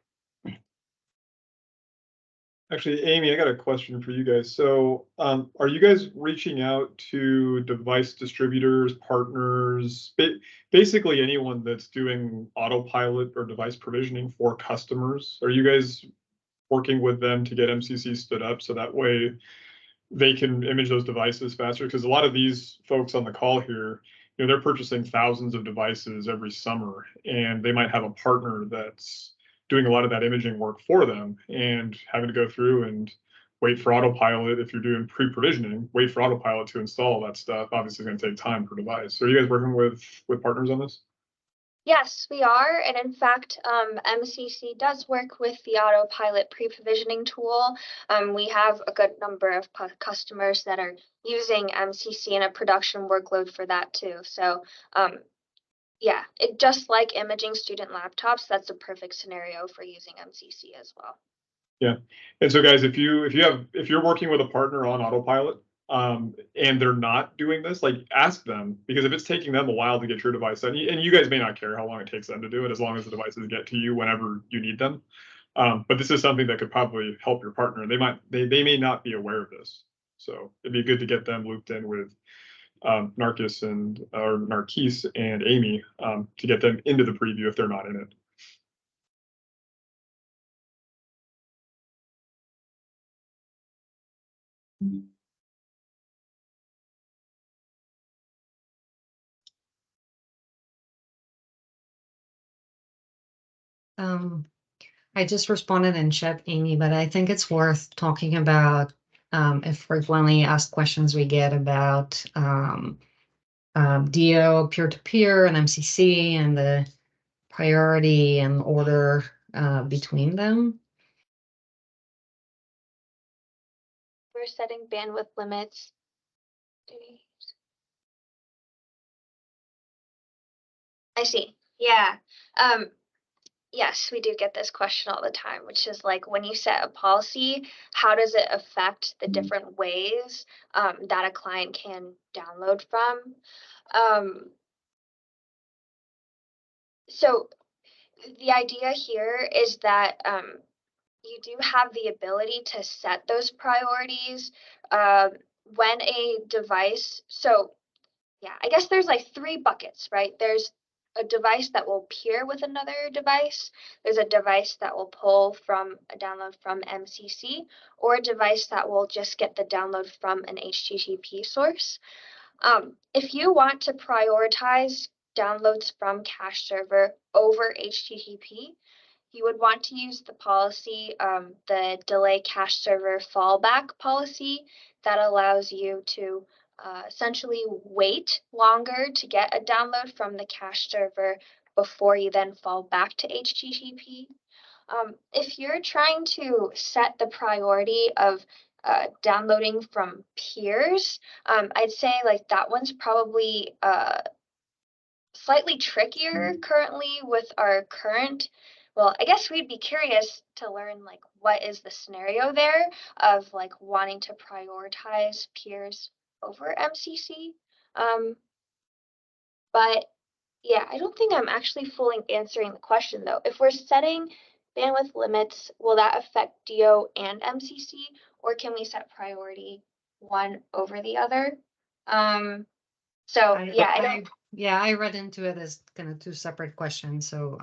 Actually, Amy, I got a question for you guys. So are you guys reaching out to device distributors, partners, basically anyone that's doing autopilot or device provisioning for customers? Are you guys working with them to get MCC stood up so that way they can image those devices faster? Because a lot of these folks on the call here, they're purchasing thousands of devices every summer, and they might have a partner that's doing a lot of that imaging work for them, and having to go through and wait for autopilot. If you're doing pre-provisioning, wait for autopilot to install that stuff. Obviously, it's going to take time per device. So are you guys working with partners on this? Yes, we are. And in fact, MCC does work with the autopilot pre-provisioning tool. We have a good number of customers that are using MCC in a production workload for that too. So yeah, it just like imaging student laptops, that's a perfect scenario for using MCC as well. Yeah. And so guys, if you're working with a partner on autopilot, and they're not doing this, like, ask them, because if it's taking them a while to get your device done, and you guys may not care how long it takes them to do it, as long as the devices get to you whenever you need them. But this is something that could probably help your partner. They may not be aware of this. So it'd be good to get them looped in with Narcisse and Amy to get them into the preview if they're not in it. I just responded in chat, Amy, but I think it's worth talking about if frequently asked questions we get about DO peer-to-peer and MCC and the priority and order between them. We're setting bandwidth limits. I see. Yeah. Yes, we do get this question all the time, which is like when you set a policy, how does it affect the different ways that a client can download from? So the idea here is that you do have the ability to set those priorities when a device. So yeah, I guess there's like three buckets, right? There's a device that will peer with another device. There's a device that will pull from a download from MCC, or a device that will just get the download from an HTTP source. If you want to prioritize downloads from cache server over HTTP, you would want to use the policy, the delay cache server fallback policy that allows you to essentially wait longer to get a download from the cache server before you then fall back to HTTP. If you're trying to set the priority of downloading from peers, I'd say like that one's probably slightly trickier currently with our current. Well, I guess we'd be curious to learn like what is the scenario there of like wanting to prioritize peers over MCC. But yeah, I don't think I'm actually fully answering the question though. If we're setting bandwidth limits, will that affect DO and MCC, or can we set priority one over the other? So yeah, I don't. Yeah, I read into it as kind of two separate questions. So,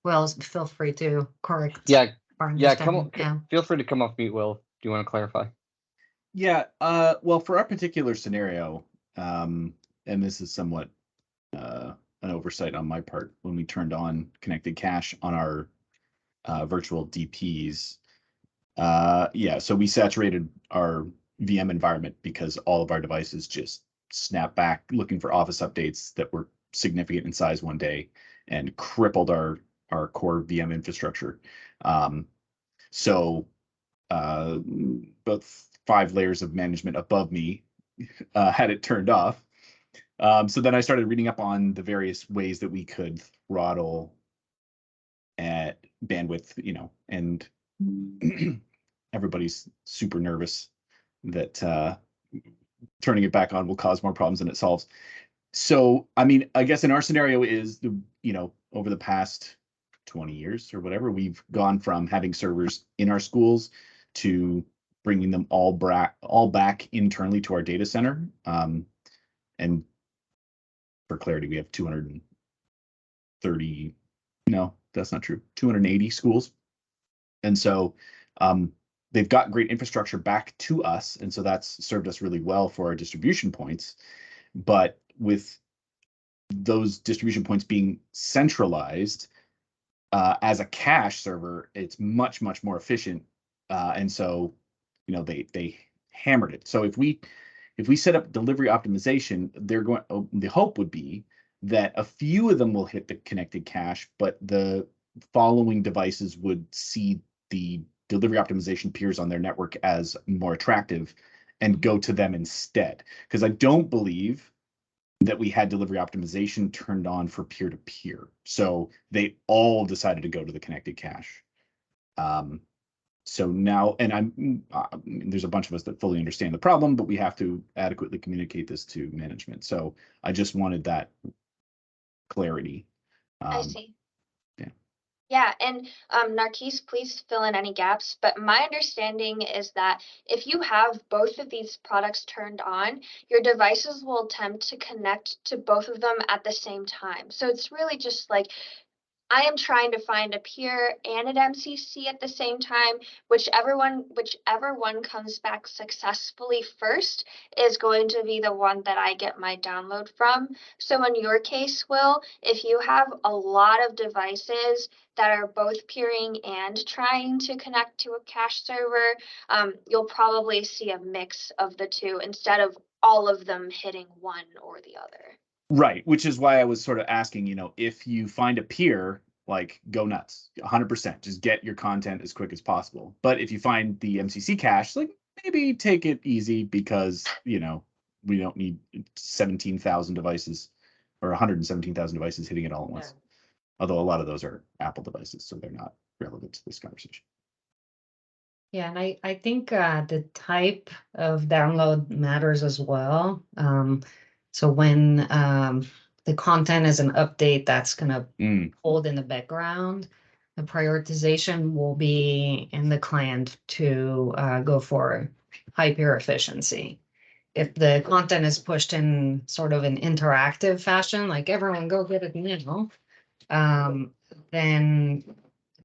Will, feel free to correct. Yeah, our yeah. understanding. Feel free to come off mute, Will. Do you want to clarify? Yeah. Well, for our particular scenario, and this is somewhat an oversight on my part, when we turned on connected cache on our virtual DPs. Yeah, so we saturated our VM environment because all of our devices just snapped back looking for Office updates that were significant in size one day and crippled our core VM infrastructure. So about 5 layers of management above me had it turned off. So then I started reading up on the various ways that we could throttle at bandwidth, and everybody's super nervous that turning it back on will cause more problems than it solves. So, I mean, I guess in our scenario is over the past 20 years or whatever, we've gone from having servers in our schools to bringing them all back internally to our data center. And for clarity, we have 230, no, that's not true, 280 schools. And so they've got great infrastructure back to us. And so that's served us really well for our distribution points. But with those distribution points being centralized as a cache server, it's much, much more efficient. And so, they hammered it. So if we set up delivery optimization, the hope would be that a few of them will hit the connected cache, but the following devices would see the delivery optimization peers on their network as more attractive and go to them instead. Because I don't believe that we had delivery optimization turned on for peer-to-peer. So they all decided to go to the connected cache. So now, and there's a bunch of us that fully understand the problem, but we have to adequately communicate this to management. So I just wanted that clarity. I see. Yeah. Yeah, and Narkis, please fill in any gaps. But my understanding is that if you have both of these products turned on, your devices will attempt to connect to both of them at the same time. So it's really just like I am trying to find a peer and an MCC at the same time. Whichever one comes back successfully first is going to be the one that I get my download from. So in your case, Will, if you have a lot of devices that are both peering and trying to connect to a cache server, you'll probably see a mix of the two instead of all of them hitting one or the other. Right, which is why I was sort of asking, if you find a peer, like go nuts, 100%, just get your content as quick as possible. But if you find the MCC cache, like maybe take it easy because, we don't need 17,000 devices or 117,000 devices hitting it all at once. Although a lot of those are Apple devices, so they're not relevant to this conversation. Yeah, and I think the type of download matters as well. So when the content is an update that's going to hold in the background, the prioritization will be in the client to go for high-peer efficiency. If the content is pushed in sort of an interactive fashion, like everyone go get it now, then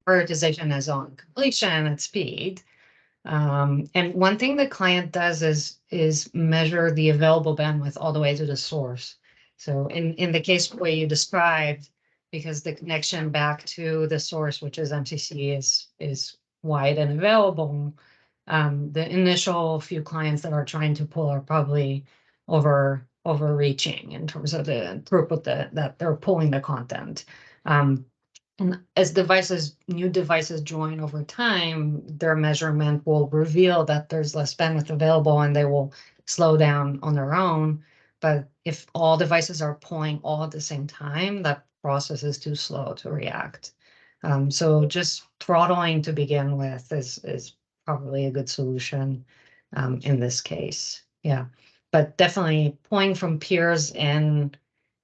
prioritization is on completion and speed. And one thing the client does is measure the available bandwidth all the way to the source. So in the case where you described, because the connection back to the source, which is MCC, is wide and available, the initial few clients that are trying to pull are probably overreaching in terms of the throughput that they're pulling the content. And as new devices join over time, their measurement will reveal that there's less bandwidth available and they will slow down on their own. But if all devices are pulling all at the same time, that process is too slow to react. So just throttling to begin with is probably a good solution in this case. Yeah, but definitely pulling from peers in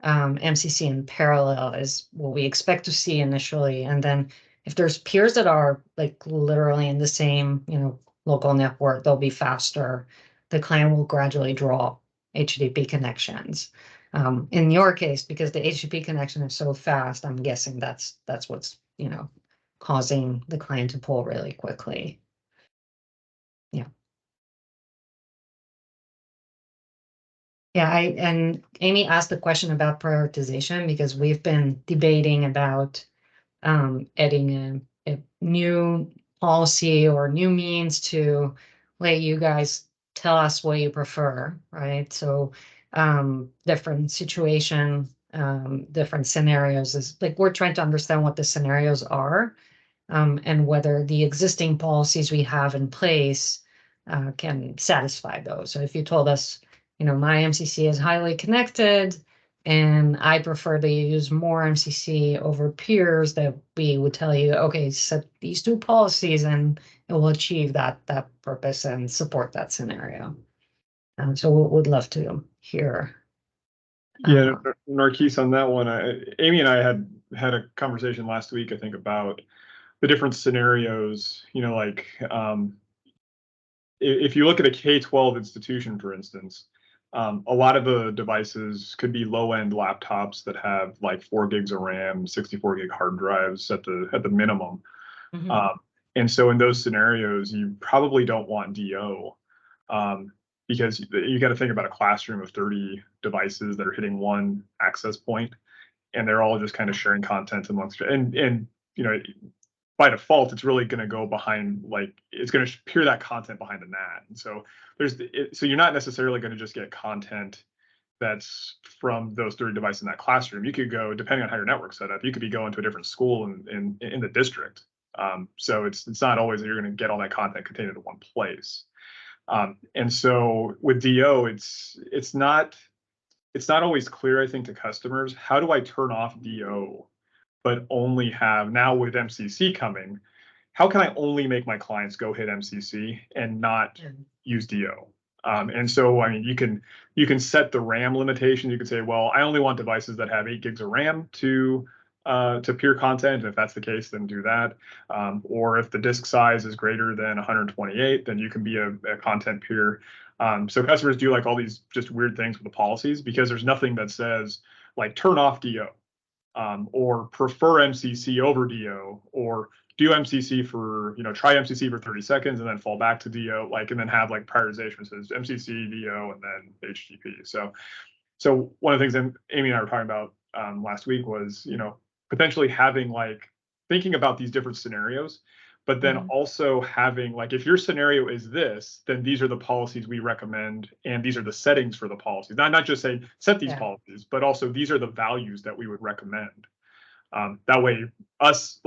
MCC in parallel is what we expect to see initially. And then if there's peers that are like literally in the same, local network, they'll be faster. The client will gradually draw HTTP connections. In your case, because the HTTP connection is so fast, I'm guessing that's what's, causing the client to pull really quickly. Yeah. Yeah, and Amy asked the question about prioritization because we've been debating about adding a new policy or new means to let you guys tell us what you prefer, right? So different situation, different scenarios is like we're trying to understand what the scenarios are and whether the existing policies we have in place can satisfy those. So if you told us, my MCC is highly connected and I prefer to use more MCC over peers, that we would tell you, okay, set these two policies and it will achieve that purpose and support that scenario. So we would love to hear. Yeah, Narquise, on that one, Amy and I had a conversation last week, I think, about the different scenarios, if you look at a K-12 institution, for instance, a lot of the devices could be low-end laptops that have like 4 gigs of RAM, 64 gig hard drives at the minimum. Mm-hmm. And so in those scenarios, you probably don't want DO because you got to think about a classroom of 30 devices that are hitting one access point, and they're all just kind of sharing content amongst and by default, it's really going to go behind, it's going to peer that content behind the NAT. And so so you're not necessarily going to just get content that's from those 30 devices in that classroom. You could go, depending on how your network's set up, you could be going to a different school in the district. So it's not always that you're going to get all that content contained in one place. And so with DO, it's not always clear, I think, to customers, how do I turn off DO? But only have, now with MCC coming, how can I only make my clients go hit MCC and not use DO? And so, I mean, you can set the RAM limitation. You can say, well, I only want devices that have 8 gigs of RAM to peer content. And if that's the case, then do that. Or if the disk size is greater than 128, then you can be a content peer. So customers do like all these just weird things with the policies because there's nothing that says like turn off DO. Or prefer MCC over DO, or do MCC for, try MCC for 30 seconds and then fall back to DO, and then have like prioritization says MCC, DO, and then HTTP. So one of the things Amy and I were talking about last week was, potentially having thinking about these different scenarios, but then also having if your scenario is this, then these are the policies we recommend, and these are the settings for the policies. Not just saying set these policies, but also these are the values that we would recommend. That way, us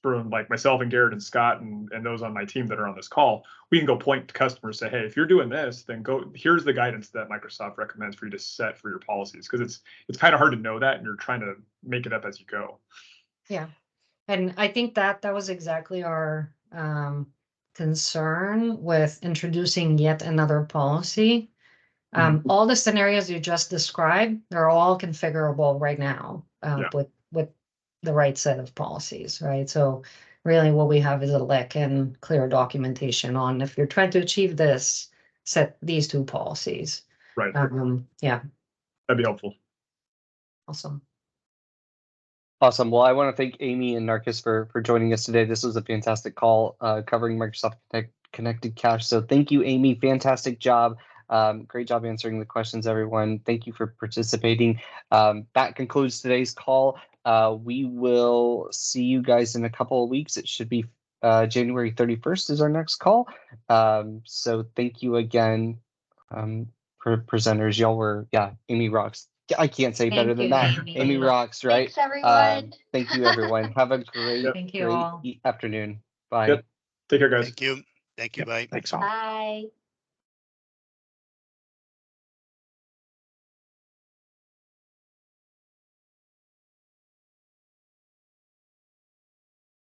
from myself and Garrett and Scott and those on my team that are on this call, we can go point to customers, say, hey, if you're doing this, then here's the guidance that Microsoft recommends for you to set for your policies, because it's kind of hard to know that, and you're trying to make it up as you go. Yeah. And I think that was exactly our concern with introducing yet another policy. All the scenarios you just described, they're all configurable right now with the right set of policies, right? So really what we have is a lick and clear documentation on if you're trying to achieve this, set these two policies. Right. Yeah. That'd be helpful. Awesome. Awesome. Well, I want to thank Amy and Narcus for joining us today. This was a fantastic call covering Microsoft Connected Cache. So thank you, Amy. Fantastic job. Great job answering the questions, everyone. Thank you for participating. That concludes today's call. We will see you guys in a couple of weeks. It should be January 31st is our next call. So thank you again, presenters. Y'all were, Amy rocks. I can't say better than that. Amy rocks, right? Thanks, everyone. Thank you, everyone. Have a great, Thank you great all. afternoon. Bye. Yep. Take care, guys. Thank you. Thank you. Bye. Thanks all. Bye.